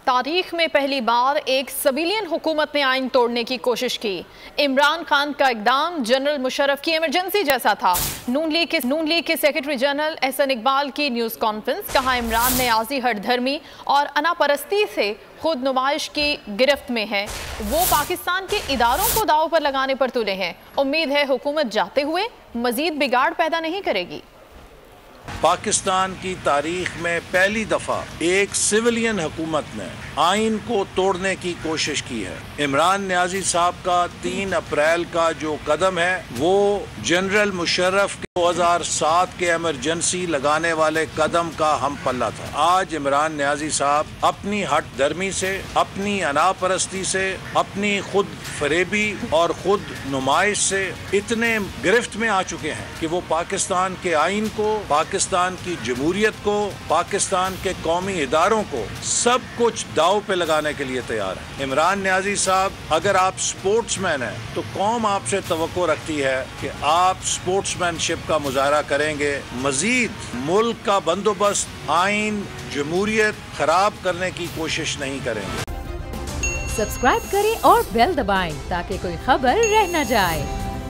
تاریخ میں پہلی بار ایک سویلین حکومت نے آئین توڑنے کی کوشش کی۔ عمران خان کا اقدام جنرل مشرف کی ایمرجنسی جیسا تھا۔ نون لیگ کے سیکرٹری جنرل احسن اقبال کی نیوز کانفرنس، کہا عمران نے عارضی ہٹ دھرمی اور انا پرستی سے خود نمائش کی گرفت میں ہے۔ وہ پاکستان کے اداروں کو داؤ پر لگانے پر تلے ہیں۔ امید ہے حکومت جاتے ہوئے مزید بگاڑ پیدا نہیں کرے گی۔ پاکستان کی تاریخ میں پہلی دفعہ ایک سویلین حکومت نے آئین کو توڑنے کی کوشش کی ہے۔ عمران نیازی صاحب کا 3 اپریل کا جو قدم ہے وہ جنرل مشرف 2007 کے ایمرجنسی لگانے والے قدم کا ہم پلہ تھا۔ آج عمران نیازی صاحب اپنی ہٹ دھرمی سے، اپنی انا پرستی سے، اپنی خود فریبی اور خود نمائش سے اتنے گرفت میں آ چکے ہیں کہ وہ پاکستان کے آئین کو، پاکستان کی جمہوریت کو، پاکستان کے قومی اداروں کو سب کچھ داؤ پہ لگانے کے لیے تیار ہے۔ عمران نیازی صاحب، اگر آپ سپورٹس مین ہیں تو قوم آپ سے توقع رکھتی ہے کہ آپ سپورٹس مین شپ کا مظاہرہ کریں گے، مزید ملک کا بندوبست، آئین، جمہوریت خراب کرنے کی کوشش نہیں کریں گے۔ سبسکرائب کریں اور بیل دبائیں تاکہ کوئی خبر رہ نہ جائے۔